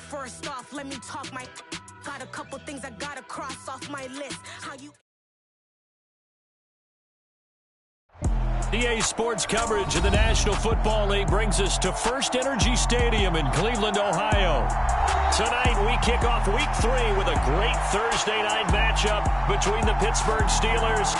First off, let me talk my. Got a couple things I gotta cross off my list. How you. EA Sports coverage of the National Football League brings us to First Energy Stadium in Cleveland, Ohio. Tonight, we kick off Week 3 with a great Thursday night matchup between the Pittsburgh Steelers.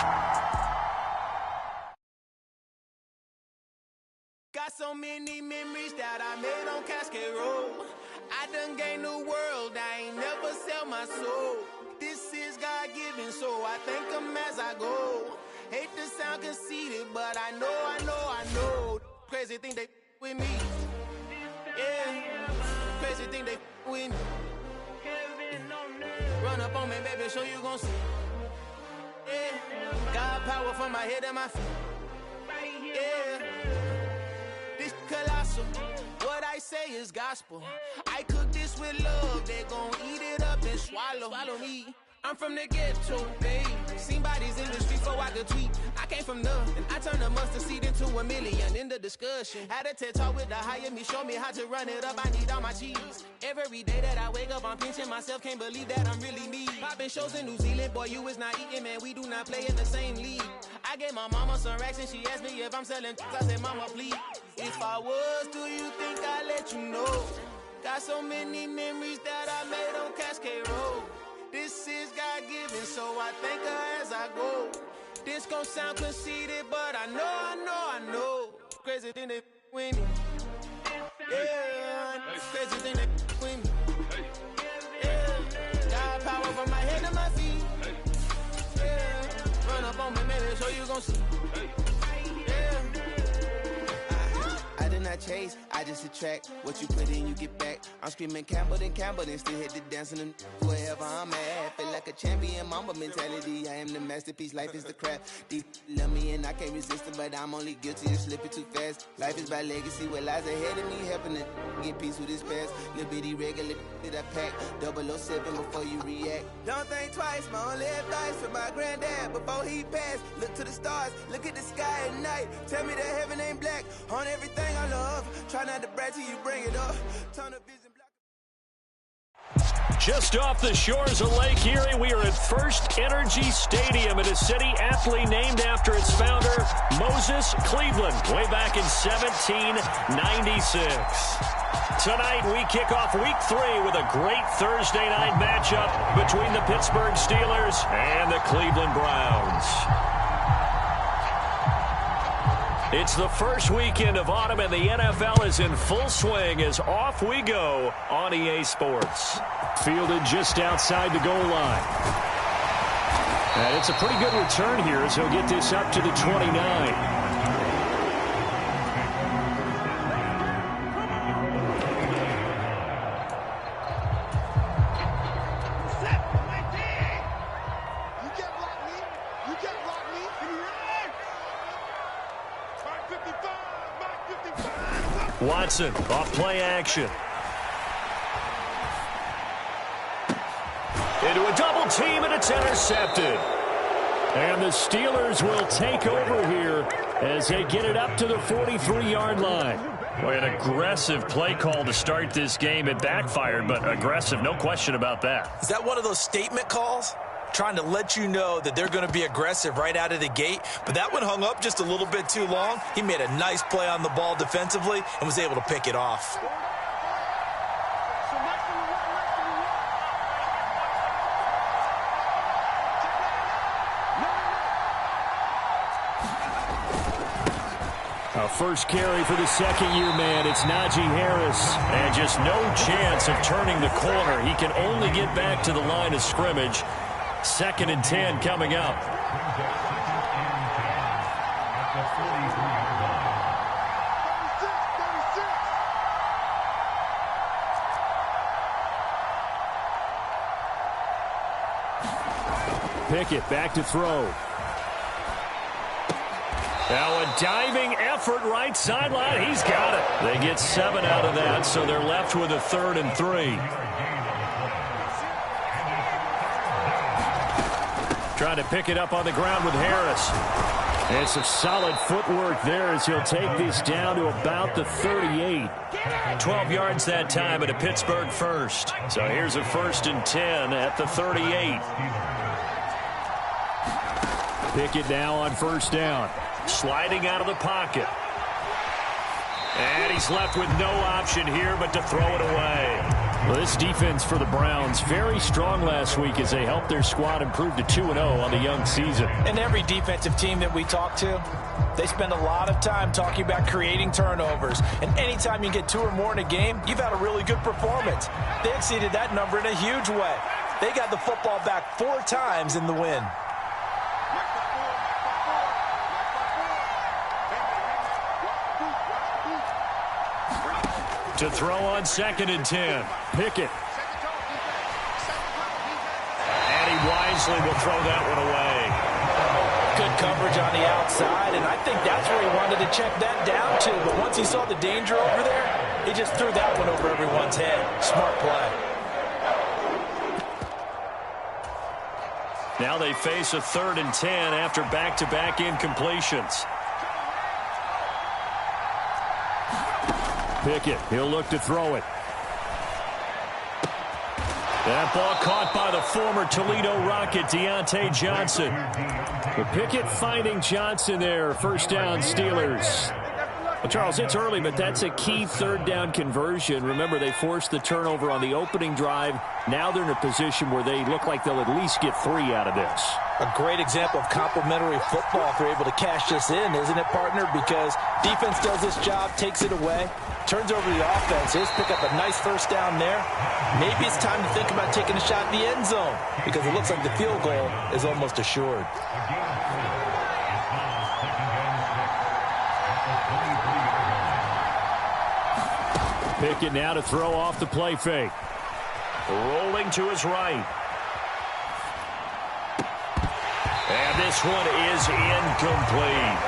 Got so many memories that I made on Cascade Road. I done gained the world, I ain't never sell my soul. This is God-given, so I thank him as I go. Hate to sound conceited, but I know. Crazy thing they with me. Yeah, crazy thing they with me. Run up on me, baby, show you gon' see. Yeah, God power from my head and my feet. Yeah, this colossal. What I say is gospel. I cook this with love, they gon' eat it up and swallow me. I'm from the ghetto, babe. Seen bodies in the street before I could tweet. I came from nothing. I turned a mustard seed into a million in the discussion. Had a TED talk with the higher me, show me how to run it up. I need all my cheese. Every day that I wake up, I'm pinching myself. Can't believe that I'm really me. Popping shows in New Zealand, boy, you is not eating, man. We do not play in the same league. I gave my mama some racks and she asked me if I'm selling. I said, mama, please. If I was, do you think I'd let you know? Got so many memories that I made on Cascade Road. This is God-given, so I thank her as I go. This gon' sound conceited, but I know. Crazy thing they with me. Yeah, crazy thing they with me. Yeah, God power from my head to my feet. Yeah, run up on me, maybe so you gon' see. Yeah. I did not chase, I just attract. What you put in, you get back. I'm screaming Campbell, then still hit the dancing and wherever I'm at. Feel like a champion, mamba mentality. I am the masterpiece, life is the craft. Deep love me and I can't resist it, but I'm only guilty of slipping too fast. Life is by legacy, what lies ahead of me, helping to get peace with this past. Little bitty regular that I pack, 007 before you react. Don't think twice, my only advice for my granddad before he passed. Look to the stars, look at the sky at night. Tell me that heaven ain't black on everything I love. Try not to brag till you bring it up. Turn the vision black. Just off the shores of Lake Erie, we are at First Energy Stadium in a city aptly named after its founder, Moses Cleveland, way back in 1796. Tonight, we kick off Week 3 with a great Thursday night matchup between the Pittsburgh Steelers and the Cleveland Browns. It's the first weekend of autumn, and the NFL is in full swing as off we go on EA Sports. Fielded just outside the goal line. And it's a pretty good return here as he'll get this up to the 29. Watson off play action. Into a double team, and it's intercepted. And the Steelers will take over here as they get it up to the 43-yard line. Boy, an aggressive play call to start this game. It backfired, but aggressive, no question about that. Is that one of those statement calls? Trying to let you know that they're going to be aggressive right out of the gate, but that one hung up just a little bit too long. He made a nice play on the ball defensively and was able to pick it off. A first carry for the second-year man. It's Najee Harris. And just no chance of turning the corner. He can only get back to the line of scrimmage. 2nd and 10 coming up. Pickett back to throw. Now a diving effort right sideline. He's got it. They get 7 out of that, so they're left with a 3rd and 3. Trying to pick it up on the ground with Harris. And some solid footwork there as he'll take this down to about the 38. 12 yards that time at a Pittsburgh first. So here's a 1st and 10 at the 38. Pickett now on 1st down. Sliding out of the pocket. And he's left with no option here but to throw it away. Well, this defense for the Browns, very strong last week as they helped their squad improve to 2-0 on the young season. And every defensive team that we talk to, they spend a lot of time talking about creating turnovers. And anytime you get 2 or more in a game, you've had a really good performance. They exceeded that number in a huge way. They got the football back 4 times in the win. To throw on 2nd and 10. Pickett. And he wisely will throw that one away. Good coverage on the outside, and I think that's where he wanted to check that down to. But once he saw the danger over there, he just threw that one over everyone's head. Smart play. Now they face a 3rd and 10 after back-to-back incompletions. Pickett, he'll look to throw it. That ball caught by the former Toledo Rocket, Deontay Johnson. Well, Pickett finding Johnson there. 1st down, Steelers. Well, Charles, it's early, but that's a key 3rd down conversion. Remember, they forced the turnover on the opening drive. Now they're in a position where they look like they'll at least get 3 out of this. A great example of complementary football if they're able to cash this in, isn't it, partner? Because defense does this job, takes it away, turns over the offense. Just pick up a nice 1st down there. Maybe it's time to think about taking a shot in the end zone because it looks like the field goal is almost assured. Pickett now to throw off the play fake. Rolling to his right. And this one is incomplete.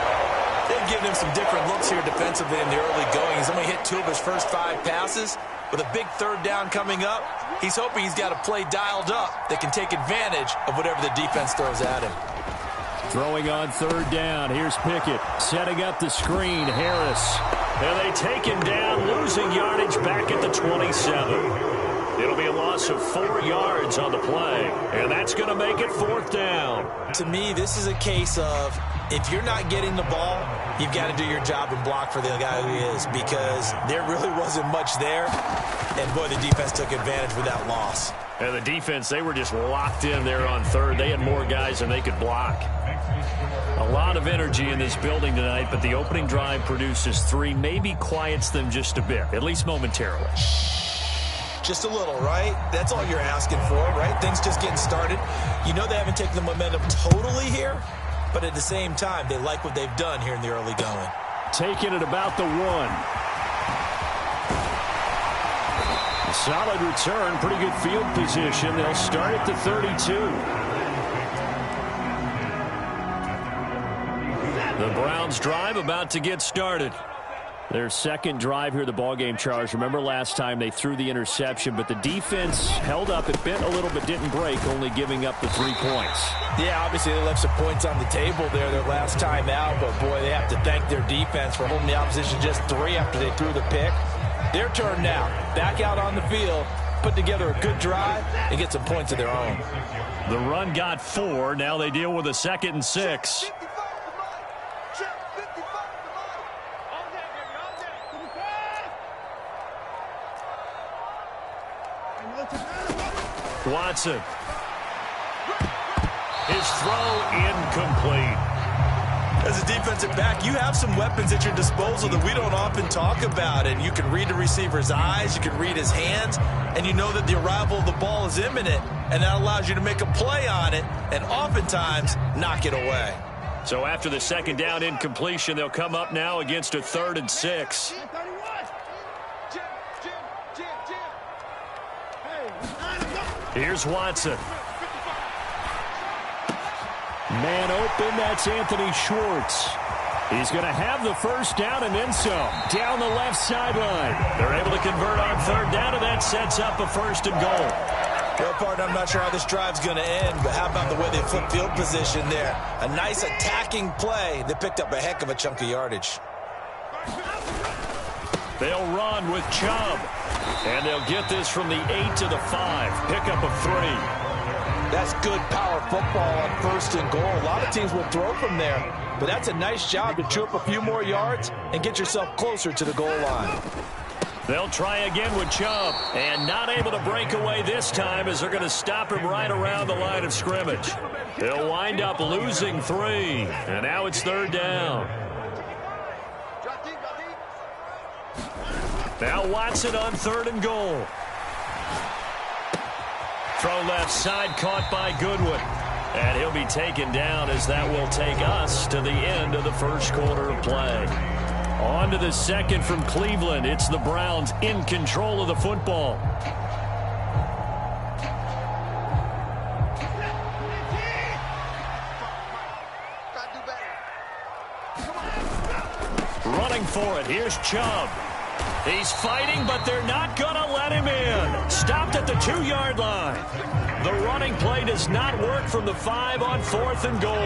They've given him some different looks here defensively in the early going. He's only hit 2 of his first 5 passes. With a big 3rd down coming up, he's hoping he's got a play dialed up that can take advantage of whatever the defense throws at him. Throwing on 3rd down. Here's Pickett setting up the screen. Harris. And they take him down, losing yardage back at the 27. It'll be a loss of 4 yards on the play, and that's going to make it 4th down. To me, this is a case of if you're not getting the ball, you've got to do your job and block for the guy who is because there really wasn't much there, and, boy, the defense took advantage with that loss. And the defense, they were just locked in there on 3rd. They had more guys than they could block. A lot of energy in this building tonight, but the opening drive produces 3, maybe quiets them just a bit, at least momentarily. Just a little, right? That's all you're asking for, right? Things just getting started. You know they haven't taken the momentum totally here, but at the same time, they like what they've done here in the early going. Taking it about the 1. Solid return, pretty good field position. They'll start at the 32. The Browns drive about to get started. Their 2nd drive here, the ballgame, Charles. Remember last time they threw the interception, but the defense held up. It bent a little but didn't break, only giving up the 3 points. Yeah, obviously they left some points on the table there their last time out, but, boy, they have to thank their defense for holding the opposition just 3 after they threw the pick. Their turn now. Back out on the field, put together a good drive, and get some points of their own. The run got 4. Now they deal with a 2nd and 6. Watson. His throw incomplete. As a defensive back, you have some weapons at your disposal that we don't often talk about. And you can read the receiver's eyes, you can read his hands, and you know that the arrival of the ball is imminent. And that allows you to make a play on it and oftentimes knock it away. So after the 2nd down incompletion, they'll come up now against a 3rd and 6. Here's Watson. Man open, that's Anthony Schwartz. He's going to have the 1st down and then some. Down the left sideline. They're able to convert on 3rd down, and that sets up a 1st and goal. Well, partner, I'm not sure how this drive's going to end, but how about the way they flip field position there? A nice attacking play. They picked up a heck of a chunk of yardage. They'll run with Chubb. And they'll get this from the 8 to the 5. Pickup of 3. That's good power football on 1st and goal. A lot of teams will throw from there, but that's a nice job to chew up a few more yards and get yourself closer to the goal line. They'll try again with Chubb, and not able to break away this time as they're going to stop him right around the line of scrimmage. They'll wind up losing 3, and now it's 3rd down. Now Watson on 3rd and goal. Throw left side, caught by Goodwin. And he'll be taken down as that will take us to the end of the first quarter of play. On to the second from Cleveland. It's the Browns in control of the football. Running for it. Here's Chubb. He's fighting, but they're not going to let him in. Stopped at the 2-yard line. The running play does not work from the 5 on 4th and goal.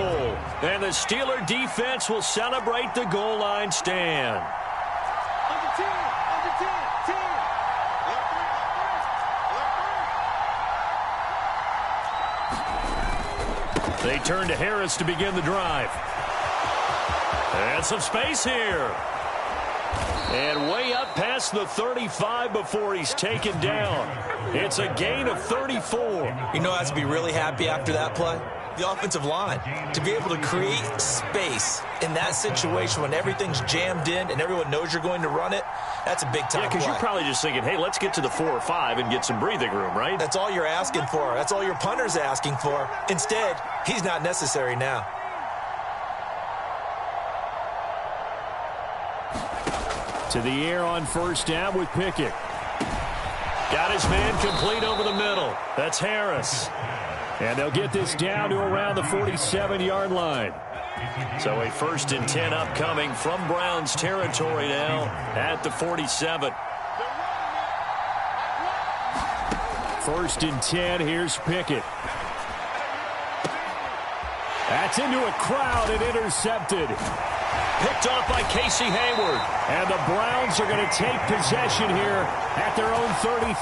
And the Steeler defense will celebrate the goal line stand. They turn to Harris to begin the drive. And some space here. And way up past the 35 before he's taken down. It's a gain of 34. You know who has to be really happy after that play? The offensive line. To be able to create space in that situation when everything's jammed in and everyone knows you're going to run it, that's a big-time play. Yeah, because you're probably just thinking, hey, let's get to the 4 or 5 and get some breathing room, right? That's all you're asking for. That's all your punter's asking for. Instead, he's not necessary now. To the air on 1st down with Pickett. Got his man complete over the middle. That's Harris. And they'll get this down to around the 47-yard line. So a 1st and 10 upcoming from Browns territory now at the 47. 1st and 10. Here's Pickett. That's into a crowd and intercepted. Picked off by Casey Hayward. And the Browns are going to take possession here at their own 33.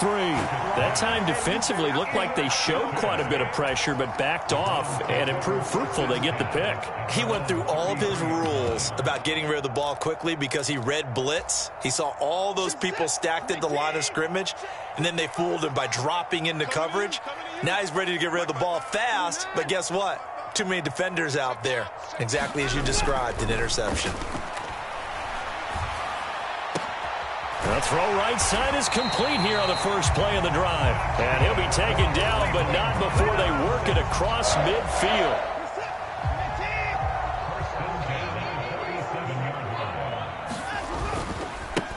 That time defensively looked like they showed quite a bit of pressure but backed off, and it proved fruitful. They get the pick. He went through all of his rules about getting rid of the ball quickly because he read blitz. He saw all those people stacked at the line of scrimmage, and then they fooled him by dropping into coverage. Now he's ready to get rid of the ball fast, but guess what? Too many defenders out there. Exactly as you described, an interception. The throw right side is complete here on the first play of the drive. And he'll be taken down, but not before they work it across midfield.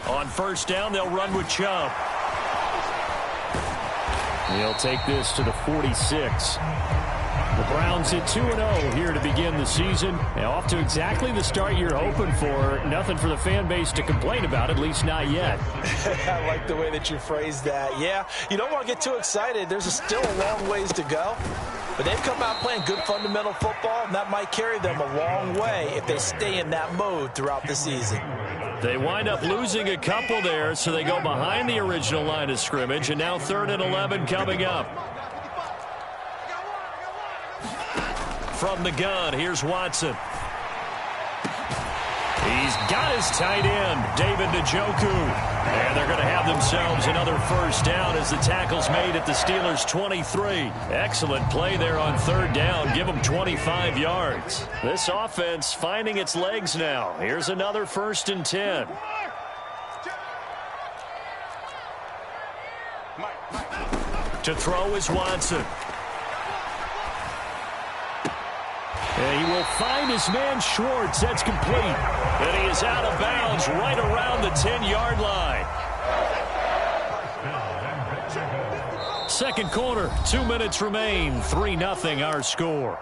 On 1st down, they'll run with Chubb. He'll take this to the 46. The Browns at 2-0 here to begin the season. Now off to exactly the start you're hoping for. Nothing for the fan base to complain about, at least not yet. I like the way that you phrased that. Yeah, you don't want to get too excited. There's still a long ways to go. But they've come out playing good fundamental football, and that might carry them a long way if they stay in that mode throughout the season. They wind up losing a couple there, so they go behind the original line of scrimmage, and now 3rd and 11 coming up. From the gun, here's Watson. He's got his tight end, David Njoku. And they're going to have themselves another 1st down as the tackle's made at the Steelers' 23. Excellent play there on 3rd down. Give them 25 yards. This offense finding its legs now. Here's another 1st and 10. To throw is Watson. And he will find his man Schwartz. That's complete. And he is out of bounds right around the 10-yard line. Second quarter, 2 minutes remain. 3-0 our score.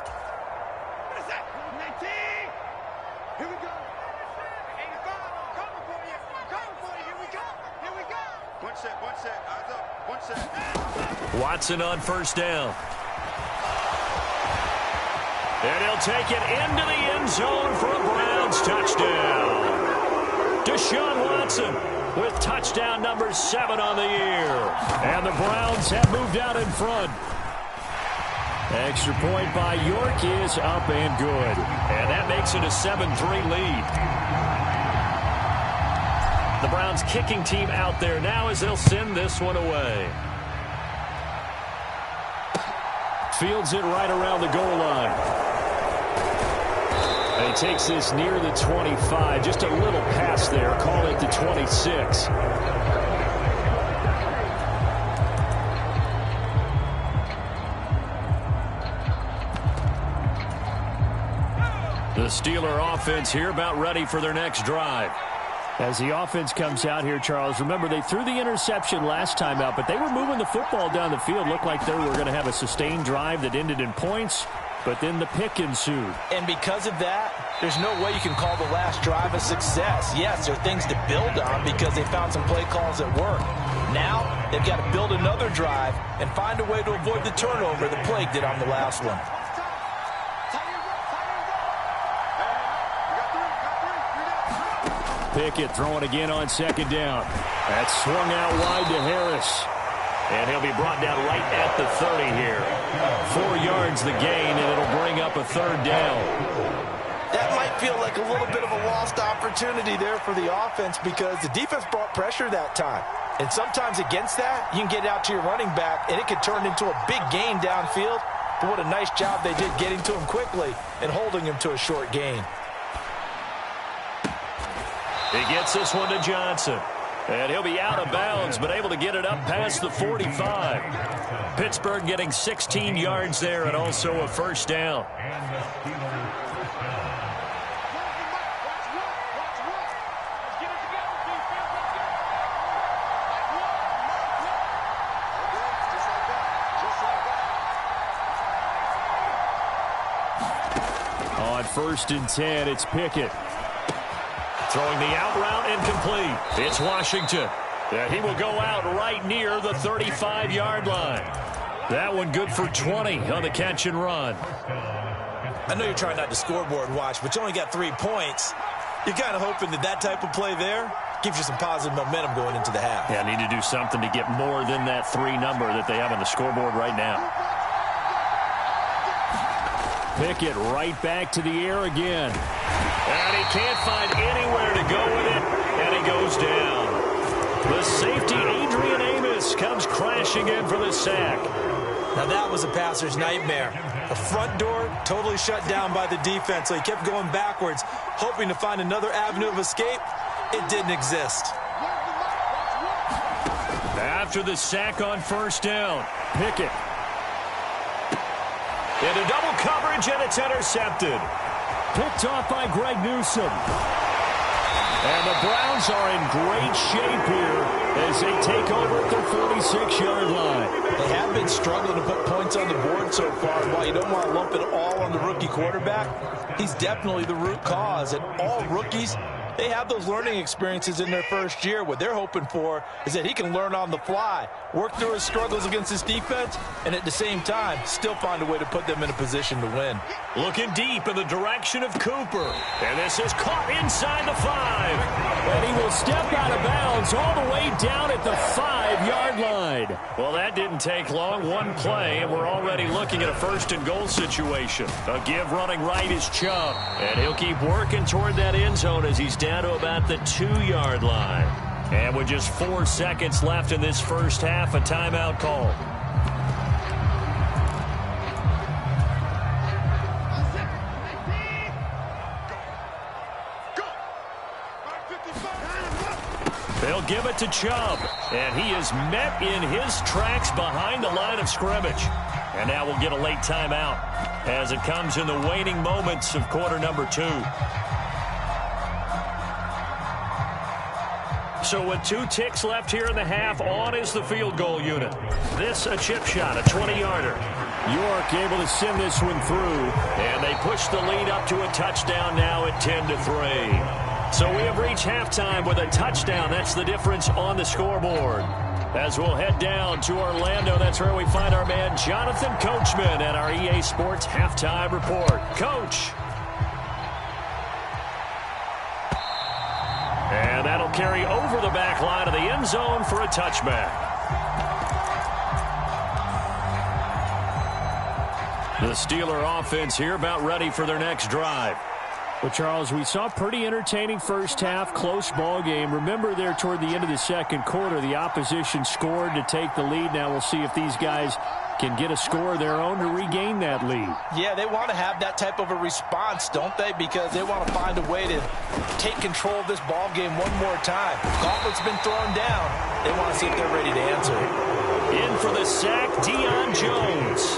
One set, eyes up. Watson on first down. And he'll take it into the end zone for a Browns touchdown. Deshaun Watson with touchdown number 7 on the year. And the Browns have moved out in front. Extra point by York is up and good. And that makes it a 7-3 lead. The Browns kicking team out there now as they'll send this one away. Fields it right around the goal line. And he takes this near the 25. Just a little pass there. Call it the 26. The Steeler offense here about ready for their next drive. As the offense comes out here, Charles, remember they threw the interception last time out, but they were moving the football down the field. Looked like they were going to have a sustained drive that ended in points, but then the pick ensued. And because of that, there's no way you can call the last drive a success. Yes, there are things to build on because they found some play calls that work. Now, they've got to build another drive and find a way to avoid the turnover the plague did on the last one. Pickett throwing again on second down. That's swung out wide to Harris. And he'll be brought down right at the 30 here. 4 yards the gain, and it'll bring up a third down. That might feel like a little bit of a lost opportunity there for the offense because the defense brought pressure that time. And sometimes against that, you can get out to your running back, and it could turn into a big gain downfield. But what a nice job they did getting to him quickly and holding him to a short gain. He gets this one to Johnson. And he'll be out of bounds, but able to get it up past the 45. Pittsburgh getting 16 yards there and also a first down. On 1st and 10, it's Pickett. Throwing the out route incomplete. It's Washington. And he will go out right near the 35-yard line. That one good for 20 on the catch and run. I know you're trying not to scoreboard watch, but you only got 3 points. You're kind of hoping that that type of play there gives you some positive momentum going into the half. Yeah, need to do something to get more than that 3 number that they have on the scoreboard right now. Pickett right back to the air again. And he can't find anywhere to go with it, and he goes down. The safety, Adrian Amos, comes crashing in for the sack. Now that was a passer's nightmare. The front door totally shut down by the defense, so he kept going backwards, hoping to find another avenue of escape. It didn't exist. After the sack on first down, Pickett. Into double coverage, and it's intercepted. Picked off by Greg Newsome. And the Browns are in great shape here as they take over at their 46-yard line. They have been struggling to put points on the board so far. And while you don't want to lump it all on the rookie quarterback, he's definitely the root cause. And all rookies, they have those learning experiences in their first year. What they're hoping for is that he can learn on the fly, work through his struggles against his defense, and at the same time, still find a way to put them in a position to win. Looking deep in the direction of Cooper. And this is caught inside the 5. And he will step out of bounds all the way down at the 5-yard line. Well, that didn't take long. One play, and we're already looking at a 1st and goal situation. A give running right is Chubb. And he'll keep working toward that end zone as he's down to about the 2-yard line. And with just 4 seconds left in this first half, a timeout call. They'll give it to Chubb, and he is met in his tracks behind the line of scrimmage. And now we'll get a late timeout as it comes in the waning moments of quarter number 2. So with 2 ticks left here in the half, on is the field goal unit. This a chip shot, a 20-yarder. York able to send this one through, and they push the lead up to a touchdown now at 10-3. So we have reached halftime with a touchdown. That's the difference on the scoreboard. As we'll head down to Orlando, that's where we find our man Jonathan Coachman at our EA Sports Halftime Report. Coach. And that'll carry over the back line of the end zone for a touchback. The Steeler offense here about ready for their next drive. Well, Charles, we saw a pretty entertaining first half, close ball game. Remember there toward the end of the second quarter, the opposition scored to take the lead. Now we'll see if these guys can get a score of their own to regain that lead. Yeah, they want to have that type of a response, don't they? Because they want to find a way to take control of this ball game one more time. Gauntlet's been thrown down. They want to see if they're ready to answer it. In for the sack, Deion Jones.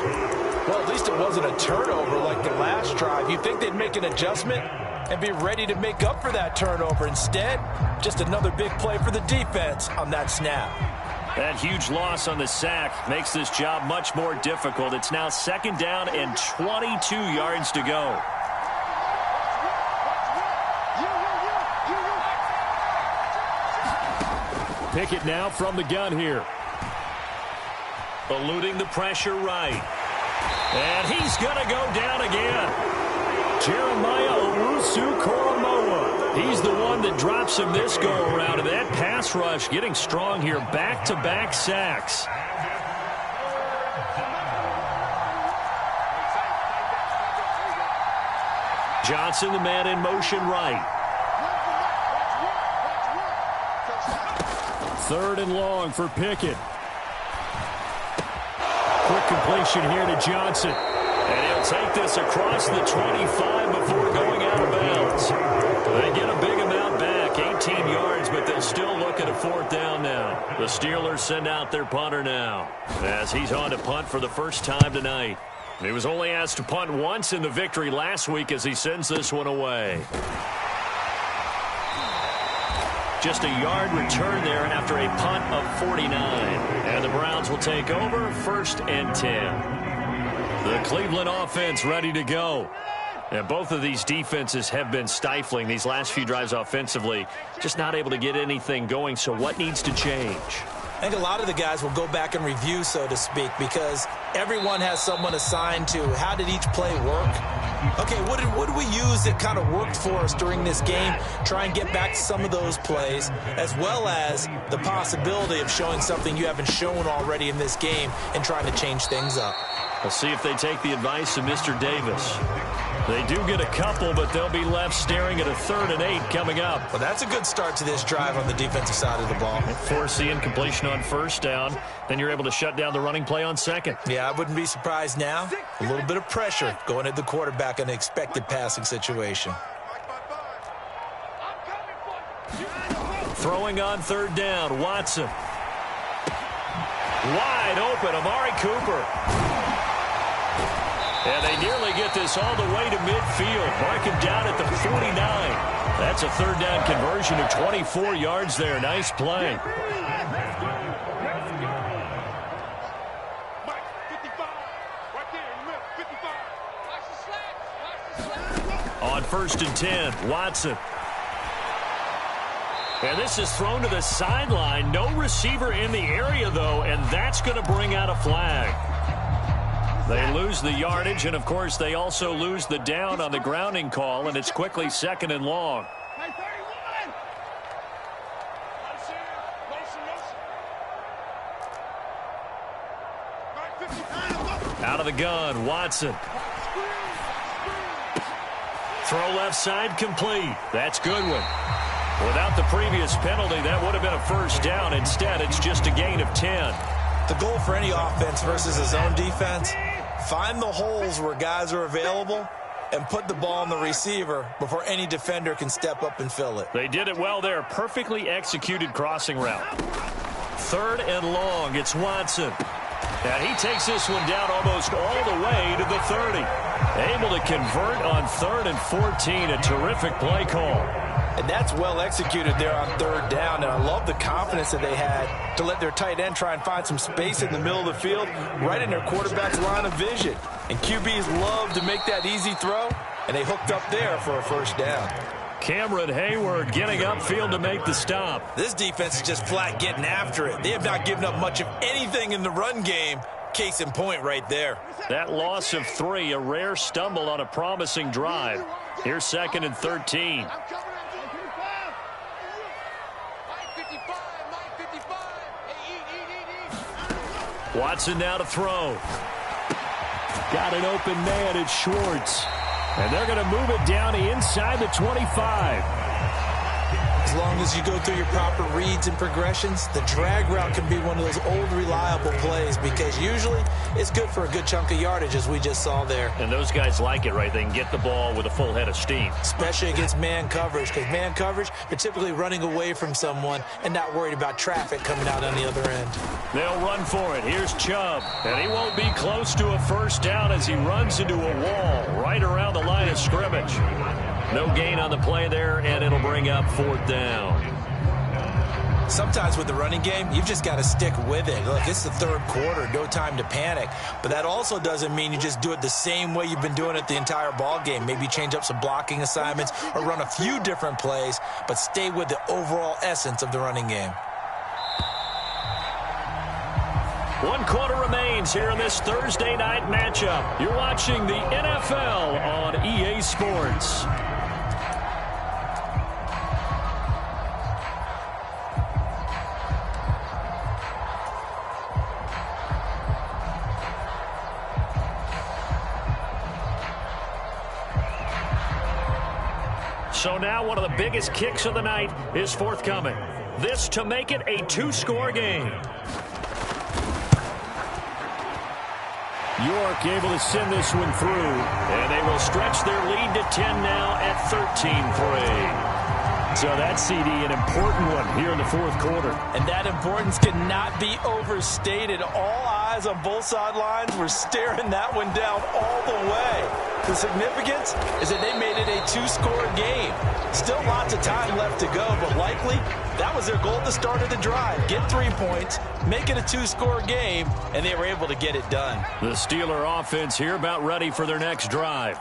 Well, at least it wasn't a turnover like the last drive. You'd think they'd make an adjustment and be ready to make up for that turnover. Instead, just another big play for the defense on that snap. That huge loss on the sack makes this job much more difficult. It's now 2nd down and 22 yards to go. Pickett now from the gun here. Eluding the pressure right. And he's going to go down again. Jeremiah Owusu-Koramoah. He's the one that drops him this go-around. And that pass rush getting strong here. Back-to-back sacks. Johnson, the man in motion right. 3rd and long for Pickett. Quick completion here to Johnson. And he'll take this across the 25 before going out of bounds. They get a big amount back, 18 yards, but they'll still look at a 4th down now. The Steelers send out their punter now, as he's on to punt for the first time tonight. He was only asked to punt once in the victory last week as he sends this one away. Just a yard return there after a punt of 49. And the Browns will take over 1st and 10. The Cleveland offense ready to go. And both of these defenses have been stifling these last few drives offensively. Just not able to get anything going, so what needs to change? I think a lot of the guys will go back and review, so to speak, because everyone has someone assigned to how did each play work. Okay, what did we use that kind of worked for us during this game? Try and get back to some of those plays, as well as the possibility of showing something you haven't shown already in this game and trying to change things up. We'll see if they take the advice of Mr. Davis. They do get a couple, but they'll be left staring at a 3rd and 8 coming up. Well, that's a good start to this drive on the defensive side of the ball. Force the incompletion on 1st down. Then you're able to shut down the running play on 2nd. Yeah, I wouldn't be surprised now. A little bit of pressure going at the quarterback in an expected passing situation. Throwing on 3rd down, Watson. Wide open, Amari Cooper. And they nearly get this all the way to midfield. Mark him down at the 49. That's a 3rd down conversion of 24 yards there. Nice play. On 1st and 10, Watson. And this is thrown to the sideline. No receiver in the area, though, and that's going to bring out a flag. They lose the yardage, and, of course, they also lose the down on the grounding call, and it's quickly 2nd and long. Out of the gun, Watson. Throw left side, complete. That's Goodwin. Without the previous penalty, that would have been a 1st down. Instead, it's just a gain of 10. The goal for any offense versus his own defense, find the holes where guys are available and put the ball on the receiver before any defender can step up and fill it. They did it well there. Perfectly executed crossing route. 3rd and long. It's Watson. And he takes this one down almost all the way to the 30. Able to convert on 3rd and 14. A terrific play call. And that's well executed there on 3rd down. And I love the confidence that they had to let their tight end try and find some space in the middle of the field, right in their quarterback's line of vision. And QBs love to make that easy throw, and they hooked up there for a 1st down. Cameron Hayward getting upfield to make the stop. This defense is just flat getting after it. They have not given up much of anything in the run game. Case in point right there. That loss of 3, a rare stumble on a promising drive. Here's 2nd and 13. Watson now to throw. Got an open man, it's Schwartz. And they're going to move it down inside the 25. As long as you go through your proper reads and progressions, the drag route can be one of those old reliable plays because usually it's good for a good chunk of yardage as we just saw there. And those guys like it, right? They can get the ball with a full head of steam. Especially against man coverage, because man coverage, they're typically running away from someone and not worried about traffic coming out on the other end. They'll run for it. Here's Chubb. And he won't be close to a first down as he runs into a wall right around the line of scrimmage. No gain on the play there, and it'll bring up 4th down. Sometimes with the running game, you've just got to stick with it. Look, it's the 3rd quarter, no time to panic. But that also doesn't mean you just do it the same way you've been doing it the entire ball game. Maybe change up some blocking assignments or run a few different plays, but stay with the overall essence of the running game. 1 quarter remains here in this Thursday night matchup. You're watching the NFL on EA Sports. So now one of the biggest kicks of the night is forthcoming. This to make it a 2-score game. York able to send this one through, and they will stretch their lead to 10 now at 13-3. So that CD, an important one here in the 4th quarter. And that importance cannot be overstated. All eyes on both sidelines were staring that one down all the way. The significance is that they made it a 2-score game. Still lots of time left to go, but likely that was their goal at the start of the drive. Get 3 points, make it a 2-score game, and they were able to get it done. The Steeler offense here about ready for their next drive.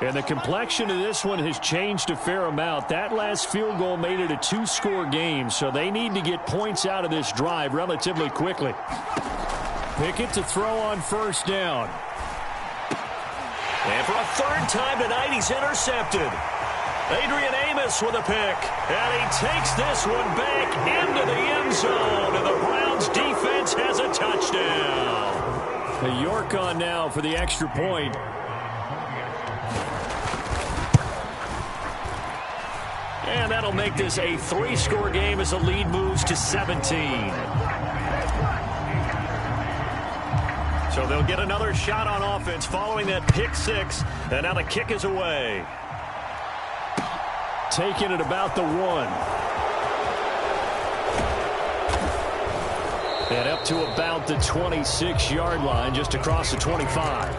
And the complexion of this one has changed a fair amount. That last field goal made it a 2-score game, so they need to get points out of this drive relatively quickly. Pickett to throw on 1st down. And for a 3rd time tonight, he's intercepted. Adrian Amos with a pick. And he takes this one back into the end zone. And the Browns defense has a touchdown. The York on now for the extra point. And that'll make this a 3-score game as the lead moves to 17. So they'll get another shot on offense following that pick 6. And now the kick is away. Taking it about the 1. And up to about the 26-yard line, just across the 25.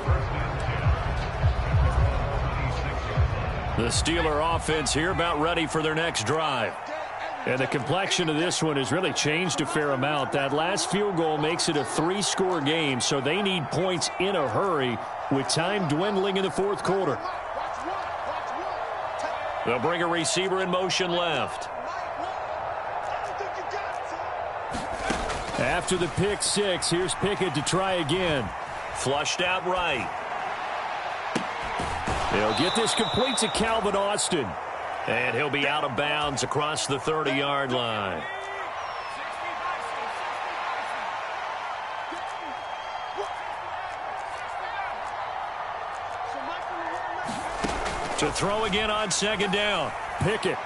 The Steeler offense here about ready for their next drive. And the complexion of this one has really changed a fair amount. That last field goal makes it a 3-score game, so they need points in a hurry with time dwindling in the 4th quarter. They'll bring a receiver in motion left. After the pick 6, here's Pickett to try again. Flushed out right. They'll get this complete to Calvin Austin. And he'll be out of bounds across the 30-yard line. To throw again on 2nd down. Pickett.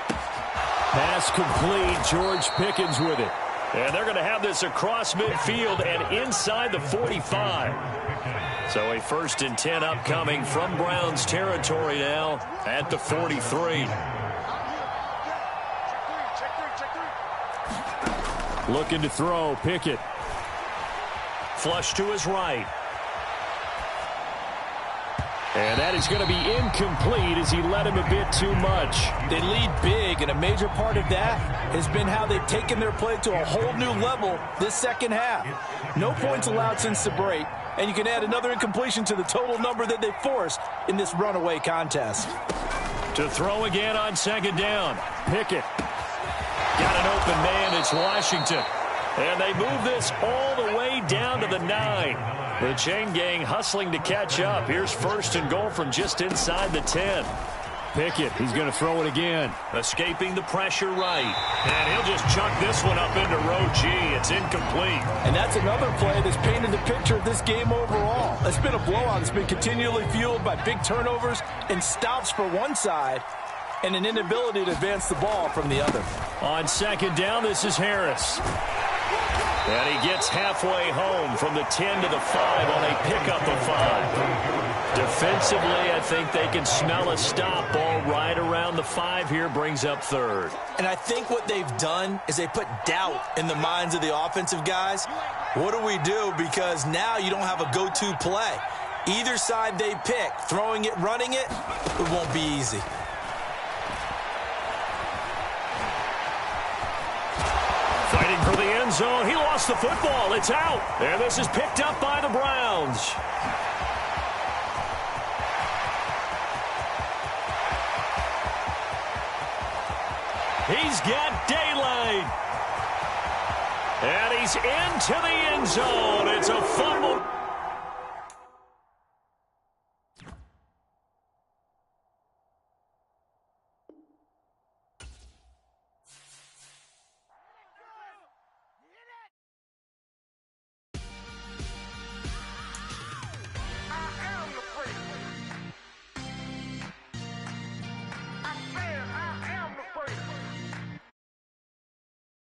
Pass complete. George Pickens with it. And they're going to have this across midfield and inside the 45. So a 1st and 10 upcoming from Browns territory now at the 43. Looking to throw, Pickett. Flush to his right. And that is going to be incomplete as he led him a bit too much. They lead big, and a major part of that has been how they've taken their play to a whole new level this 2nd half. No points allowed since the break, and you can add another incompletion to the total number that they forced in this runaway contest. To throw again on second down. Pickett. Got an open man. It's Washington. And they move this all the way down to the 9. The chain gang hustling to catch up. Here's first and goal from just inside the 10. Pickett, he's going to throw it again. Escaping the pressure right. And he'll just chuck this one up into row G. It's incomplete. And that's another play that's painted the picture of this game overall. It's been a blowout. It's been continually fueled by big turnovers and stops for one side and an inability to advance the ball from the other. On second down, this is Harris. And he gets halfway home from the 10 to the 5 on a pickup of 5. Defensively, I think they can smell a stop. Ball right around the 5 here, brings up third. And I think what they've done is they put doubt in the minds of the offensive guys. What do we do? Because now you don't have a go-to play. Either side they pick, throwing it, running it, it won't be easy. Fighting for the end zone. He lost the football. It's out. And this is picked up by the Browns. He's got daylight. And he's into the end zone. It's a fumble.